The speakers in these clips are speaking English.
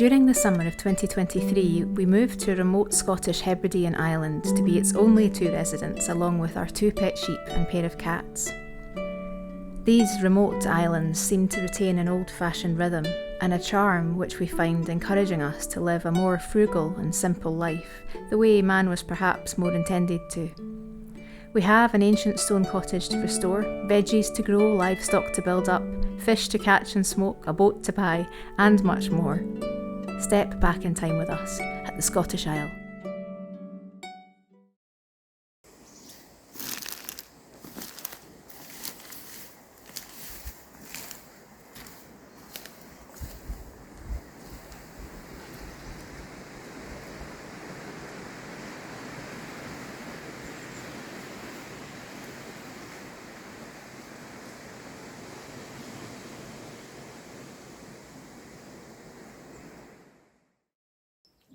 During the summer of 2023, we moved to a remote Scottish Hebridean island to be its only two residents, along with our two pet sheep and pair of cats. These remote islands seem to retain an old-fashioned rhythm and a charm which we find encouraging us to live a more frugal and simple life, the way man was perhaps more intended to. We have an ancient stone cottage to restore, veggies to grow, livestock to build up, fish to catch and smoke, a boat to buy, and much more. Step back in time with us at the Scottish Isle.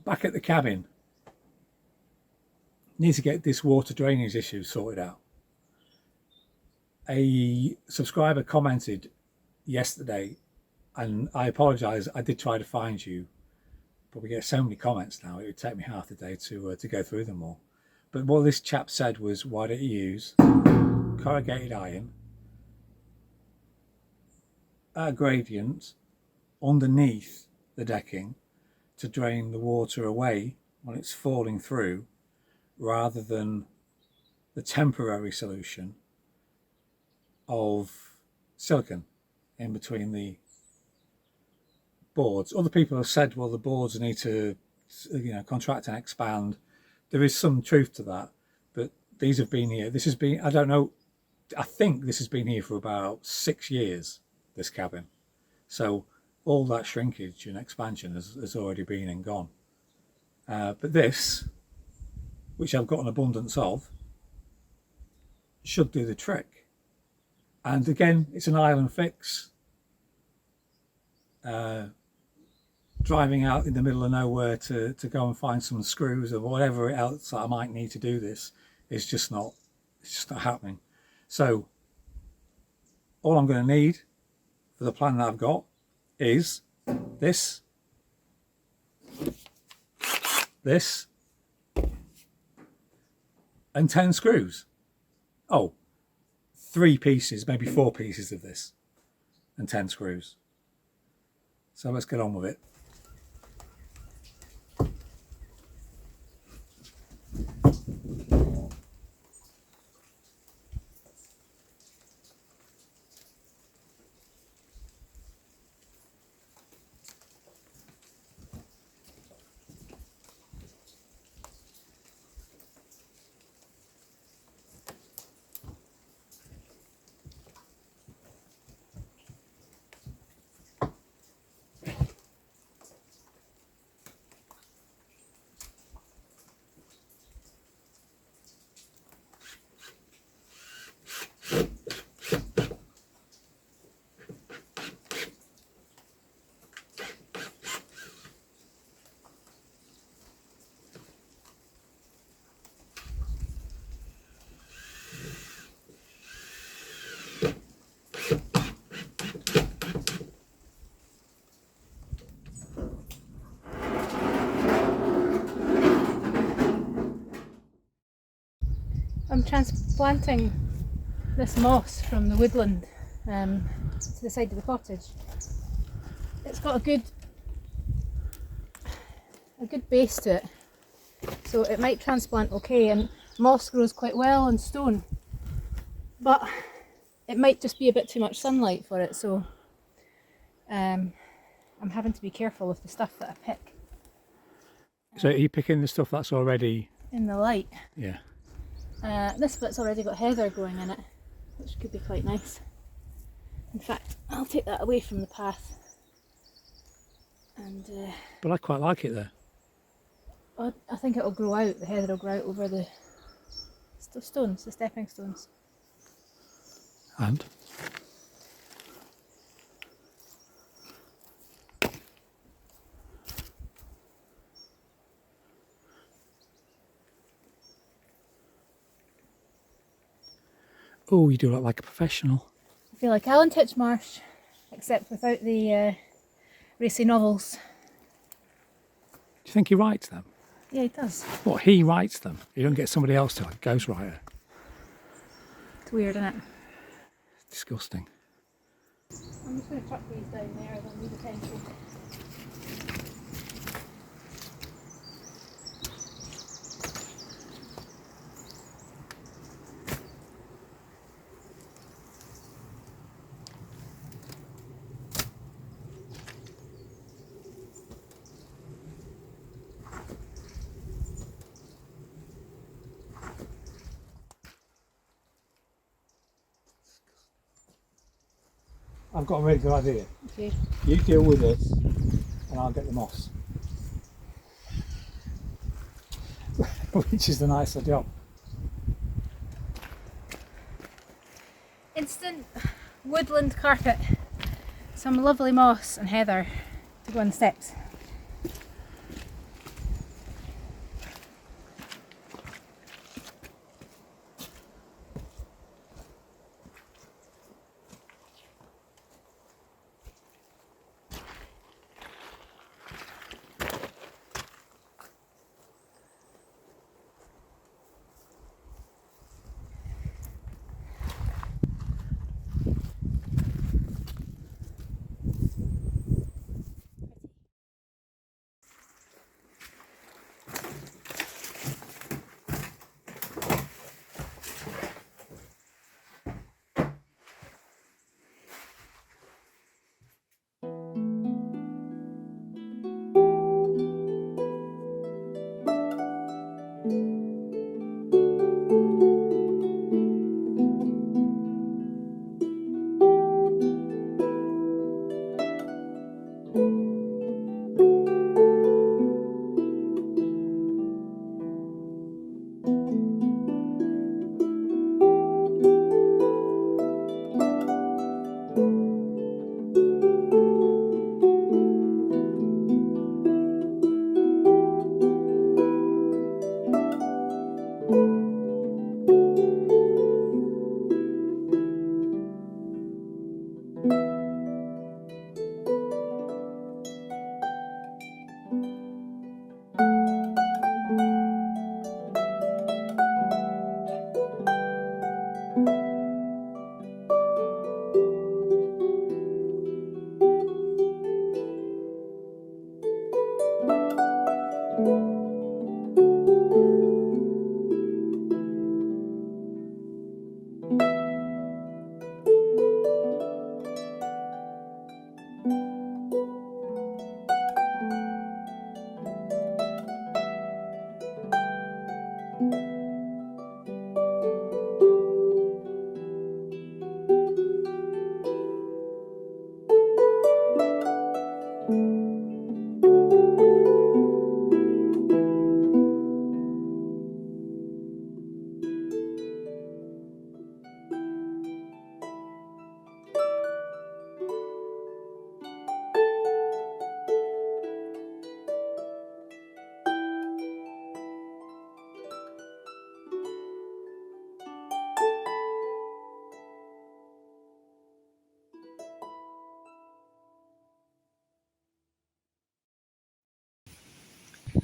Back at the cabin, need to get this water drainage issue sorted out. A subscriber commented yesterday, and I apologise, I did try to find you, but we get so many comments now, it would take me half the day to go through them all. But what this chap said was, why don't you use corrugated iron at a gradient underneath the decking to drain the water away when it's falling through, rather than the temporary solution of silicone in between the boards. Other people have said, well, the boards need to, contract and expand. There is some truth to that, but these have been here. This has been, I don't know, I think this has been here for about 6 years, this cabin. So all that shrinkage and expansion has already been and gone. But this, which I've got an abundance of, should do the trick. And again, it's an island fix. Driving out in the middle of nowhere to go and find some screws or whatever else that I might need to do this is just not happening. So all I'm going to need for the plan that I've got is this, and 10 screws. Oh, 3 pieces, maybe 4 pieces of this, and 10 screws. So let's get on with it. I'm transplanting this moss from the woodland to the side of the cottage. It's got a good base to it, so it might transplant okay, and moss grows quite well on stone, but it might just be a bit too much sunlight for it, so I'm having to be careful with the stuff that I pick. So are you picking the stuff that's already in the light? Yeah. This bit's already got heather growing in it, which could be quite nice. In fact, I'll take that away from the path. And but I quite like it there. I think it'll grow out, the heather will grow out over the stones, the stepping stones. And? Oh, you do look like a professional. I feel like Alan Titchmarsh, except without the racy novels. you think he writes them? Yeah, he does. What, he writes them? He don't get somebody else to, like, ghostwriter? It's weird, isn't it? Disgusting. I'm just going to chuck these down there, they'll need attention. I've got a really good idea. Okay. You deal with this and I'll get the moss. Which is the nicer job. Instant woodland carpet. Some lovely moss and heather to go on the steps.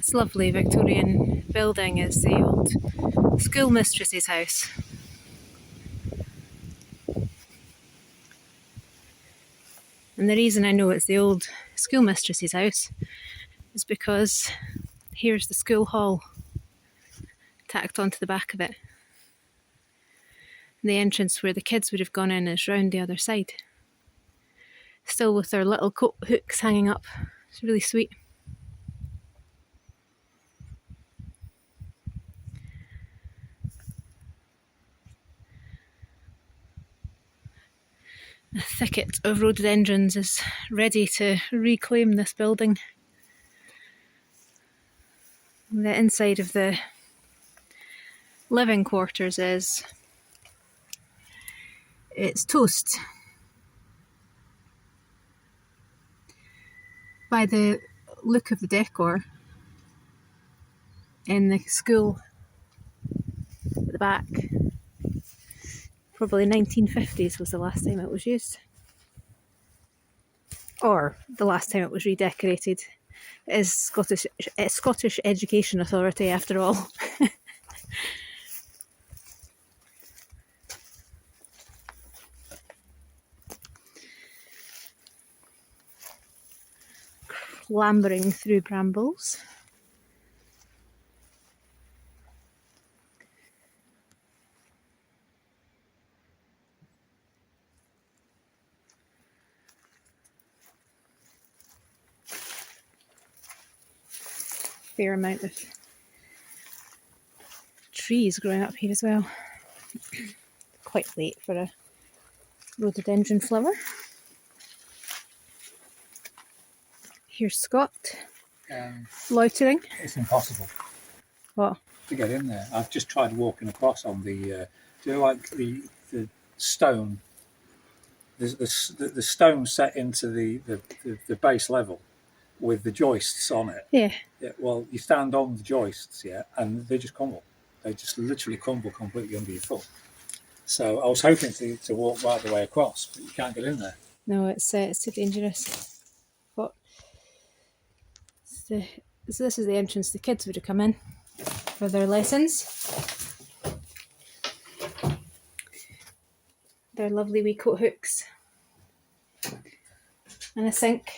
This lovely Victorian building is the old schoolmistress's house. And the reason I know it's the old schoolmistress's house is because here's the school hall tacked onto the back of it. And the entrance where the kids would have gone in is round the other side. Still with their little coat hooks hanging up. It's really sweet. A thicket of rhododendrons is ready to reclaim this building. The inside of the living quarters it's toast. By the look of the decor in the school at the back, probably 1950s was the last time it was used. Or the last time it was redecorated. It is Scottish Education Authority after all. Clambering through brambles. Fair amount of trees growing up here as well. Quite late for a rhododendron flower. Here's Scott loitering. It's impossible What? to get in there. I've just tried walking across on the, the stone. There's the stone set into the base level with the joists on it. Yeah. Well, you stand on the joists, and they just crumble. They just literally crumble completely under your foot. So I was hoping to walk right the way across, but you can't get in there. No, it's too dangerous. But so this is the entrance the kids would have come in for their lessons. Their lovely wee coat hooks. And a sink,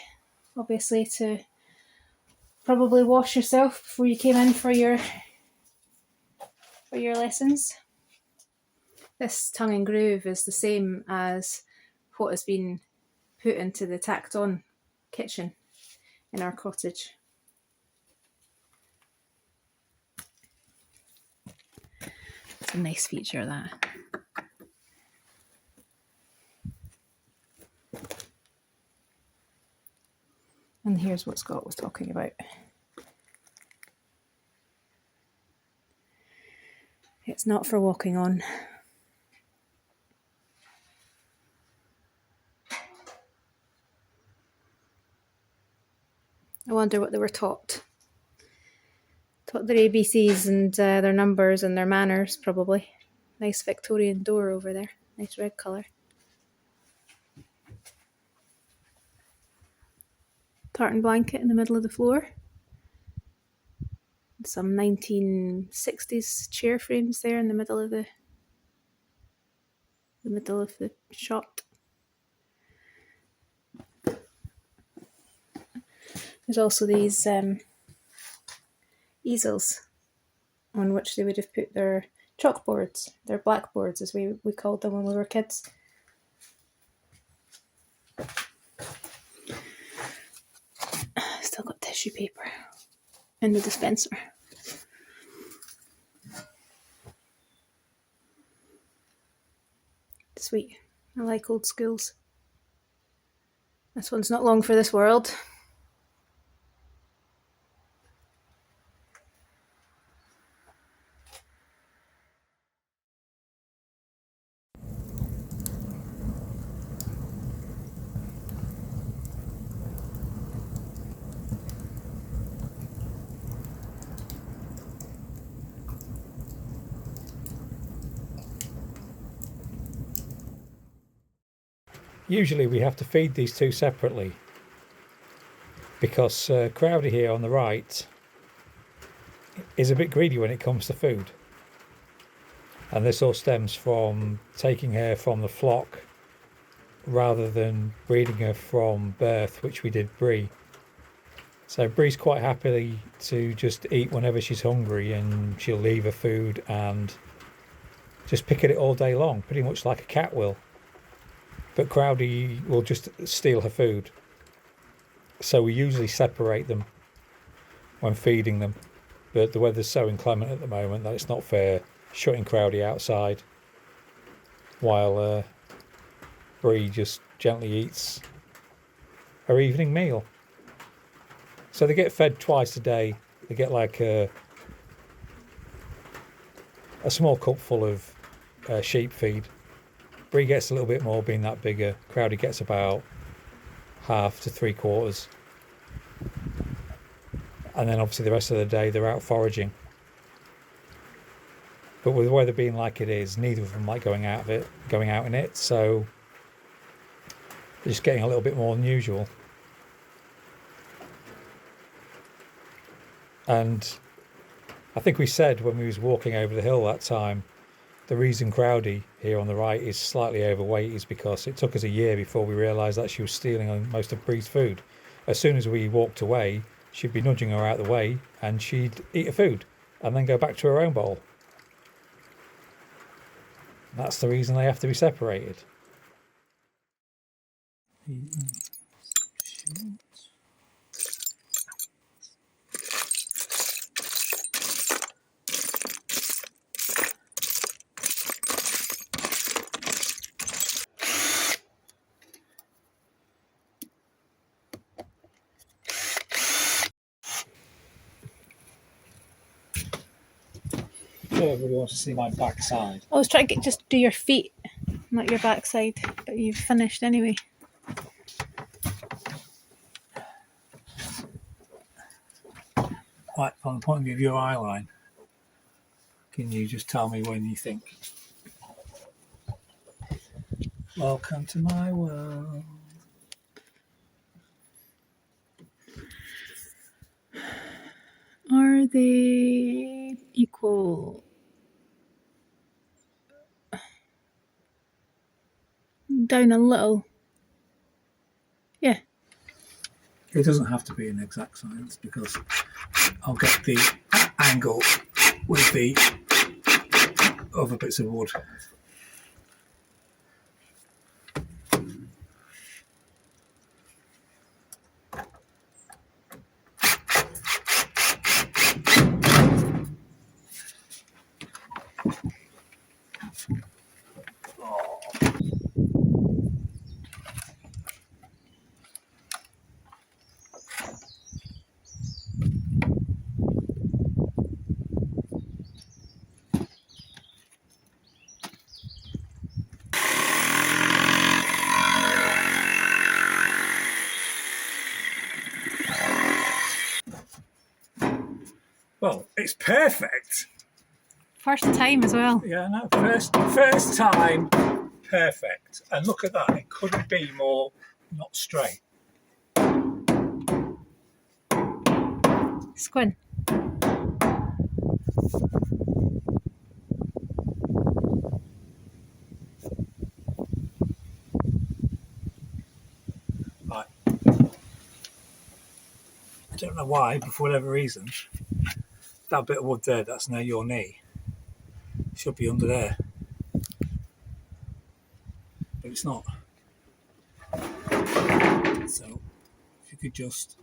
obviously, to probably wash yourself before you came in for your lessons. This tongue and groove is the same as what has been put into the tacked on kitchen in our cottage. It's a nice feature, that. And here's what Scott was talking about. It's not for walking on. I wonder what they were taught. Taught their ABCs and their numbers and their manners, probably. Nice Victorian door over there. Nice red colour. Tartan blanket in the middle of the floor. Some 1960s chair frames there in the middle of the shot. There's also these easels on which they would have put their chalkboards, their blackboards as we called them when we were kids. Still got tissue paper in the dispenser. Sweet. I like old schools. This one's not long for this world. Usually we have to feed these two separately because Crowdy here on the right is a bit greedy when it comes to food. And this all stems from taking her from the flock rather than breeding her from birth, which we did Bree. So Bree's quite happy to just eat whenever she's hungry, and she'll leave her food and just pick at it all day long, pretty much like a cat will. But Crowdy will just steal her food. So we usually separate them when feeding them. But the weather's so inclement at the moment that it's not fair shutting Crowdy outside while Bree just gently eats her evening meal. So they get fed twice a day. They get like a small cupful of sheep feed. Bree gets a little bit more, being that bigger. Crowdy gets about half to 3/4. And then obviously the rest of the day they're out foraging. But with the weather being like it is, neither of them like going out in it, so they're just getting a little bit more than usual. And I think we said when we was walking over the hill that time, the reason Crowdy here on the right is slightly overweight is because it took us a year before we realised that she was stealing on most of Bree's food. As soon as we walked away, she'd be nudging her out the way and she'd eat her food and then go back to her own bowl. That's the reason they have to be separated. Everybody wants to see my backside. I was trying to just do your feet, not your backside, but you've finished anyway. Right, from the point of view of your eye line, can you just tell me when you think? Welcome to my world. Are they equal? Down a little. Yeah. It doesn't have to be an exact science because I'll get the angle with the other bits of wood. Well, it's perfect. First time as well. Yeah, no, first time, perfect. And look at that, it couldn't be more not straight. Squin. Right. I don't know why, but for whatever reason, that bit of wood there, that's near your knee, should be under there. But it's not. So, if you could just...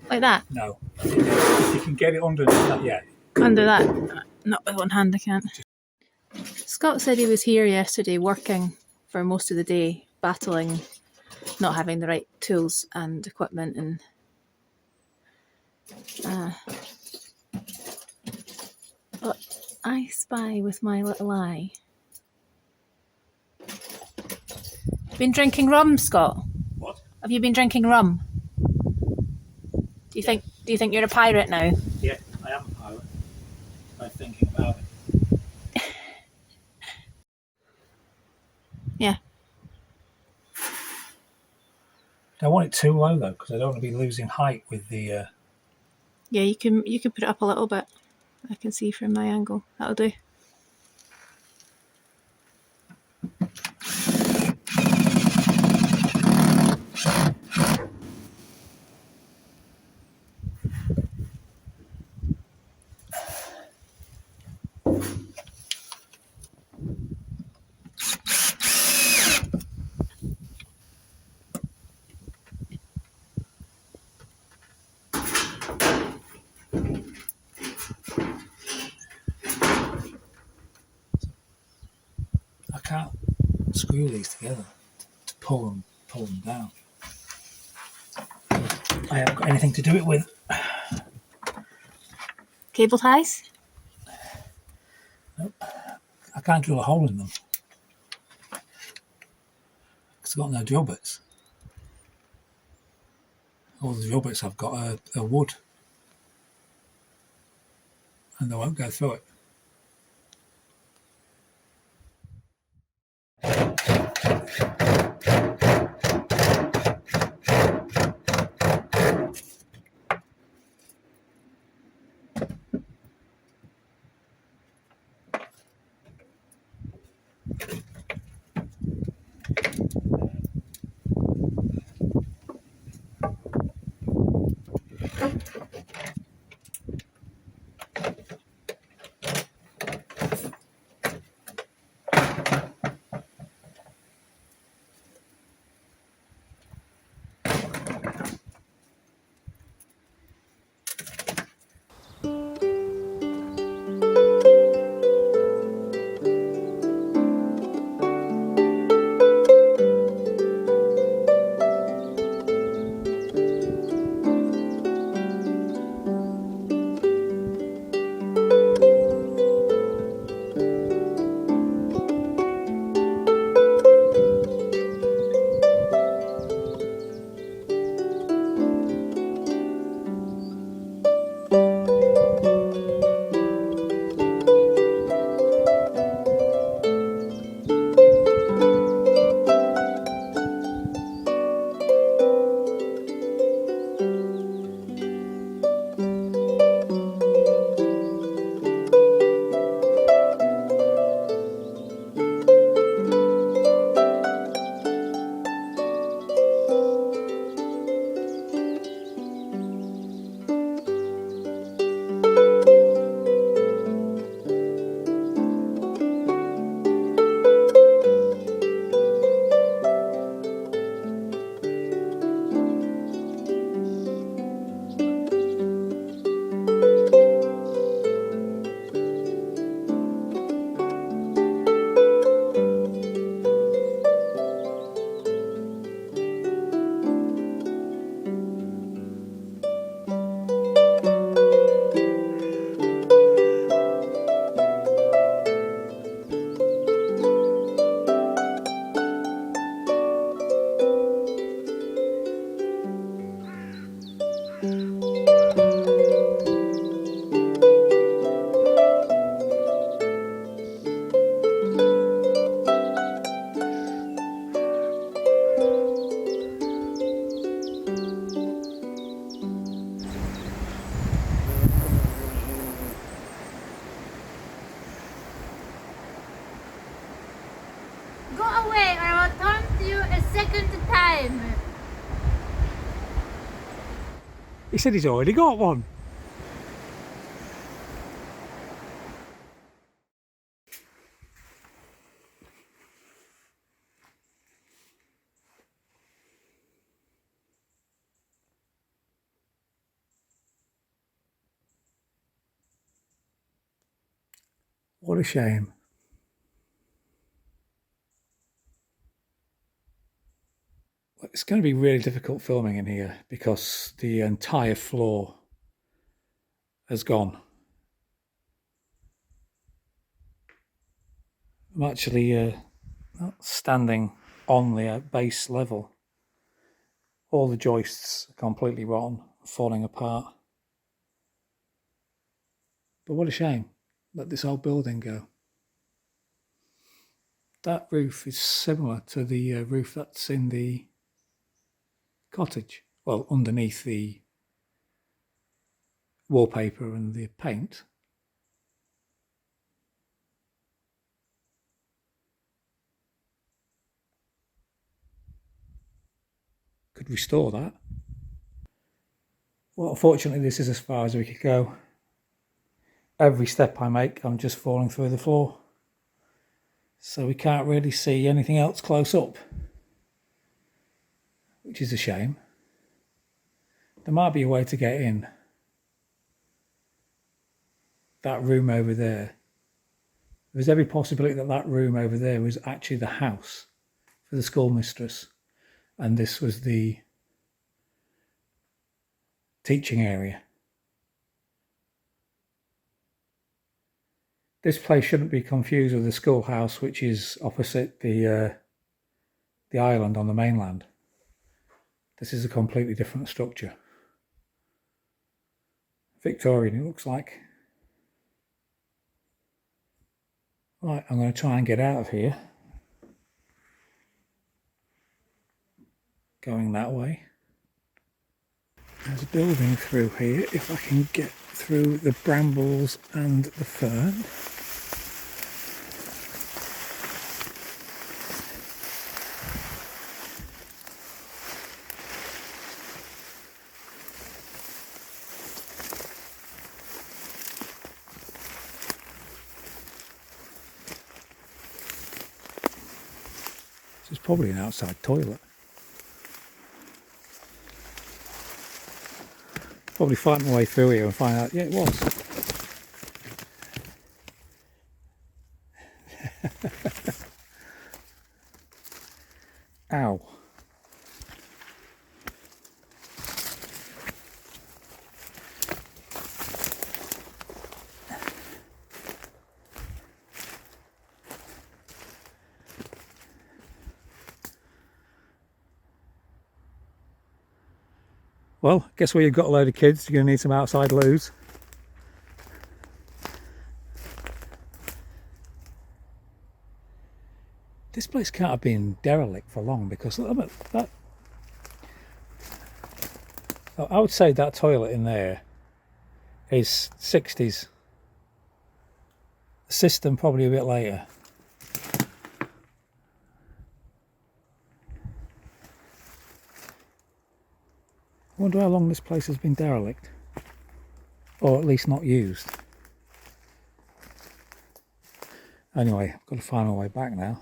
Like that? No. If you can get it under that, yeah. Under that? Not with one hand, I can't. Scott said he was here yesterday working for most of the day, battling not having the right tools and equipment and but I spy with my little eye. Been drinking rum, Scott? What? Have you been drinking rum? Do you think you're a pirate now? Yeah, I am a pirate. I'm thinking about it. Yeah. I want it too low though, because I don't want to be losing height with the. Yeah, you can put it up a little bit. I can see from my angle. That'll do. I can't screw these together to pull them down. I haven't got anything to do it with. Cable ties? Nope. I can't drill a hole in them because I've got no drill bits. All the drill bits I've got are wood, and they won't go through it. He said he's already got one. What a shame. It's going to be really difficult filming in here because the entire floor has gone. I'm actually not standing on the base level. All the joists are completely rotten, falling apart. But what a shame. Let this old building go. That roof is similar to the roof that's in the cottage. Well, underneath the wallpaper and the paint. Could restore that. Well, unfortunately, this is as far as we could go. Every step I make, I'm just falling through the floor. So we can't really see anything else close up, which is a shame. There might be a way to get in. That room over there. There's every possibility that that room over there was actually the house for the schoolmistress, and this was the teaching area. This place shouldn't be confused with the schoolhouse, which is opposite the island on the mainland. This is a completely different structure. Victorian, it looks like. Right, I'm going to try and get out of here. Going that way. There's a building through here, if I can get through the brambles and the fern. This is probably an outside toilet. Probably fight my way through here and find out, yeah, it was. Ow. Well, guess where you've got a load of kids, you're going to need some outside loos. This place can't have been derelict for long because that I would say that toilet in there is 60s. The system probably a bit later. I wonder how long this place has been derelict, or at least not used. Anyway, I've got to find my way back now.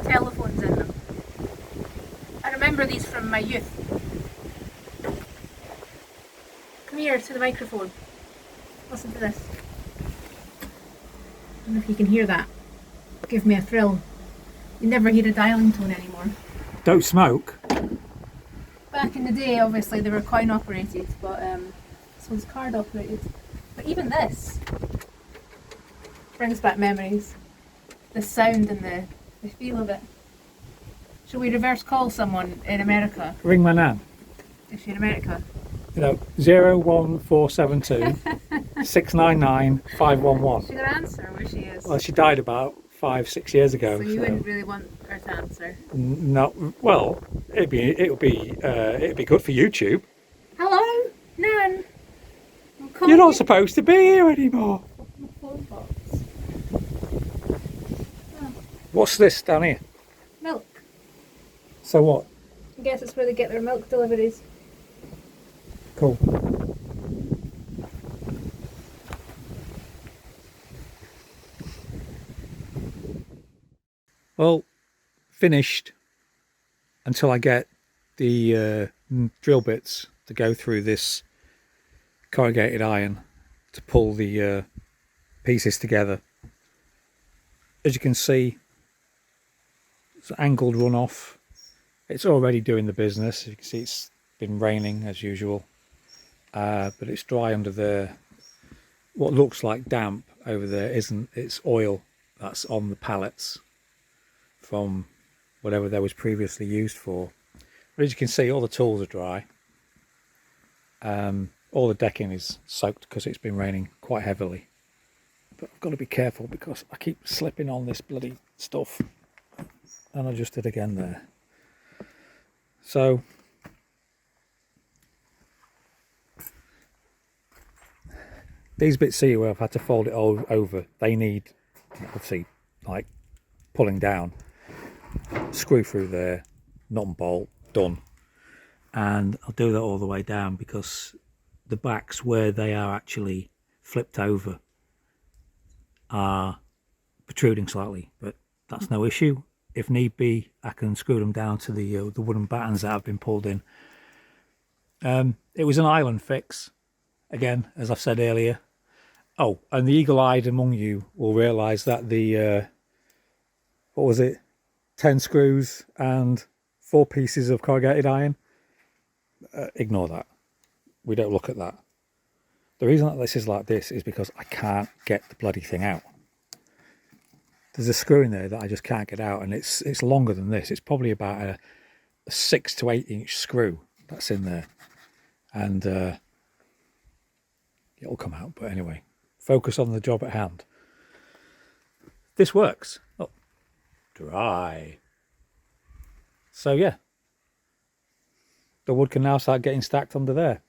Telephones in them. I remember these from my youth. near to the microphone. Listen to this. I don't know if you can hear that. Give me a thrill. You never hear a dialing tone anymore. Don't smoke. Back in the day, obviously, they were coin operated, but this one's card operated. But even this brings back memories. The sound and the feel of it. Shall we reverse call someone in America? Ring my nan. Is she in America? You know, 01472 699 511. She got an answer where she is. Well, she died about 5-6 years ago. So you wouldn't really want her to answer? No. Well, it'd be good for YouTube. Hello, Nan. You're not supposed to be here anymore. What's this down here? Milk. So what? I guess it's where they get their milk deliveries. Cool. Well, finished until I get the drill bits to go through this corrugated iron to pull the pieces together. As you can see, it's angled runoff. It's already doing the business. As you can see, it's been raining as usual, but it's dry under there. What looks like damp over there isn't. It's oil that's on the pallets from whatever that was previously used for. But as you can see, all the tools are dry. All the decking is soaked because it's been raining quite heavily. But I've got to be careful because I keep slipping on this bloody stuff. And I just did again there. So these bits here where I've had to fold it all over, they need, obviously, like pulling down. Screw through there, nut and bolt, done. And I'll do that all the way down because the backs where they are actually flipped over are protruding slightly, but that's no issue. If need be, I can screw them down to the wooden battens that have been pulled in. It was an island fix, again, as I've said earlier. Oh, and the eagle-eyed among you will realise that the, what was it, 10 screws and 4 pieces of corrugated iron. Ignore that. We don't look at that. The reason that this is like this is because I can't get the bloody thing out. There's a screw in there that I just can't get out, and it's longer than this. It's probably about a 6 to 8 inch screw that's in there, and it'll come out. But anyway, focus on the job at hand. This works. Oh, dry. So yeah, the wood can now start getting stacked under there.